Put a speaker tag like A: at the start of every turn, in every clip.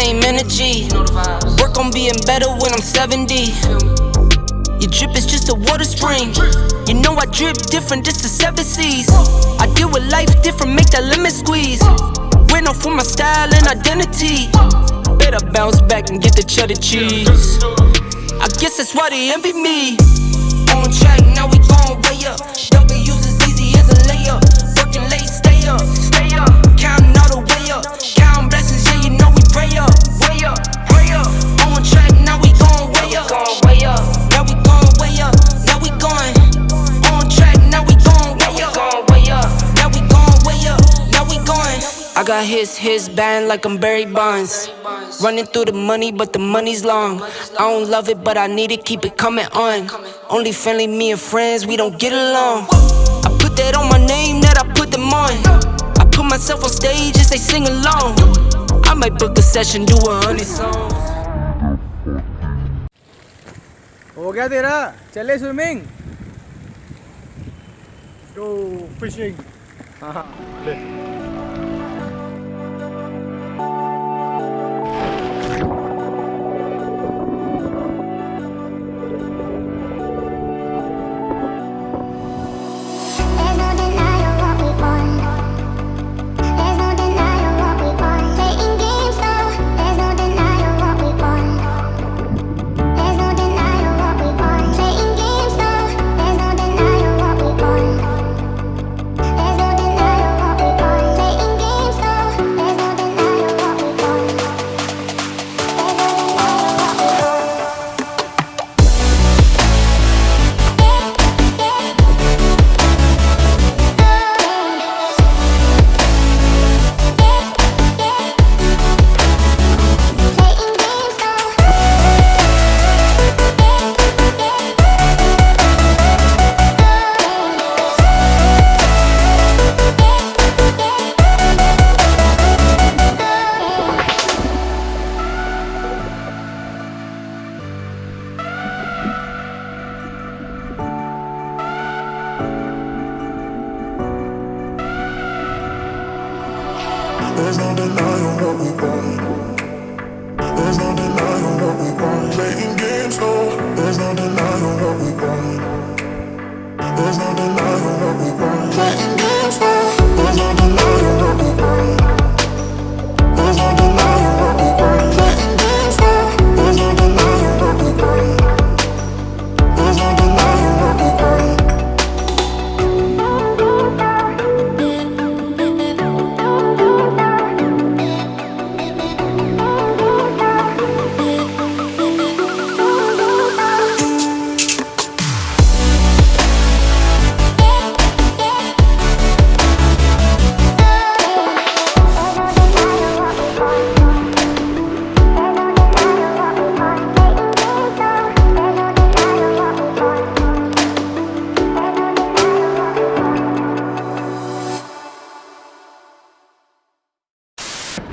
A: same energy. Work on being better when I'm 70. Your drip is just a water spring. You know I drip different, this the 7 C's. I deal with life different, make that lemon squeeze. Went off for my style and identity. Better bounce back and get the cheddar cheese. I guess that's why they envy me. On track, now we gon' way up. W's as easy as a layup. Working late, stay up. Counting all the way up. Counting blessings, yeah, you know we pray up. Way up, way up. On track, now we gon' way up. Now we gon' way up. Now we going. On track, now we gon' way up. Now we gon' way up. Now we going. I got his band like I'm Barry Bonds. Running through the money, but the money's long. I don't love it, but I need it, keep it coming on. Only friendly, me and friends, we don't get along. I put that on my name, that I put them on. I put myself on stage and say sing along. I might book a session, do 100 songs.
B: हो गया तेरा, चले swimming.
C: Go fishing.
B: हाँ.
D: There's no denying what we want. There's no denying what we want. Playing games, no. There's no denying what we want. There's no denying what we want. Playing games, no. There's no denying what we want. There's no denying what we want. Playing games, no. There's no denying what we want. There's no denying what we want.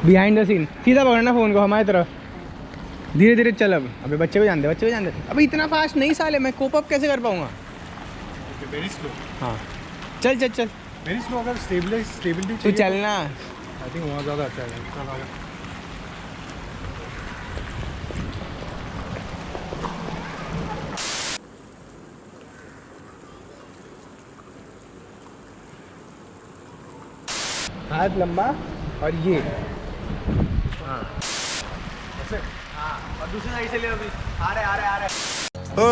B: Behind the scene सीधा पकड़ना phone को हमारी तरफ. धीरे धीरे चल. अब अबे बच्चे को जान दे. अबे इतना फास्ट नहीं साले, मैं कोप अप कैसे कर पाऊँगा.
C: Very slow.
B: हाँ चल.
C: Very slow. अगर स्टेबिलिटी
B: तू चलना.
C: आई थिंक वहाँ ज़्यादा अच्छा है.
B: हाथ लंबा और ये. हाँ और दूसरी साइड से ले. अभी आ रहे.
C: ओ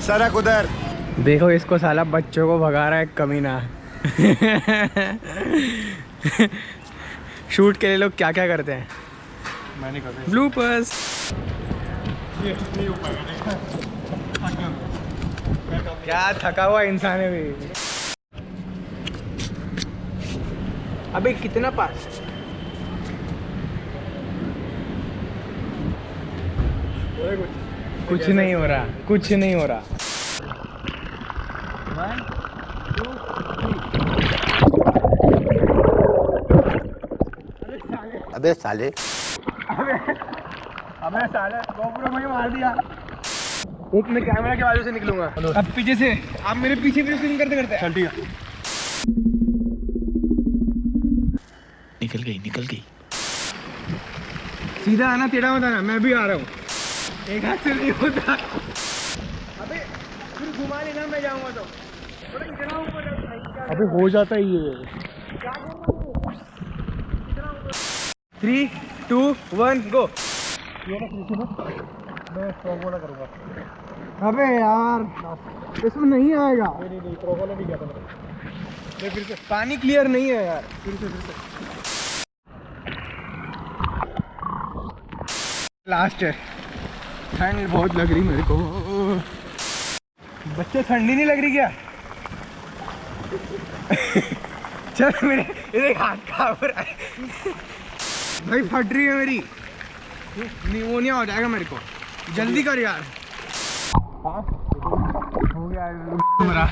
C: सरक उधर.
B: देखो इसको साला बच्चों को भगा रहा है कमीना. शूट के लिए लोग क्या क्या करते हैं.
C: मैंने कर
B: ब्लूपर्स. क्या थका हुआ इंसान है भी. अबे कितना पास. कुछ नहीं हो रहा.
E: अबे साले
B: गोप्रो मुझे मार दिया. एक मैं कैमरा के बाजू से निकलूंगा. अब पीछे से आप मेरे पीछे स्विंग करते.
C: चल ठीक है.
A: निकल गई.
B: सीधा आना, टेढ़ा मत आना, मैं भी आ रहा हूँ। एक हाथ से नहीं होता। अबे फिर घुमा लेना, मैं जाऊँगा तो। थोड़ा इतना ऊपर
C: अबे हो जाता ही ये।
B: 3, 2, 1 गो।
C: मैं स्ट्रोक वाला करूँगा।
B: अबे यार इसमें नहीं आएगा।
C: नहीं स्ट्रोक वाला नहीं किया था मैंने। फिर से
B: पानी क्लियर नहीं है यार।
C: फिर से
B: लास्ट है। ठंड बहुत लग रही मेरे को। बच्चे ठंडी नहीं लग रही क्या? चल मेरे इधर हाथ कांप रहा है भाई, फट रही है मेरी, निमोनिया हो जाएगा मेरे को। जल्दी कर यार। हो गया मेरा।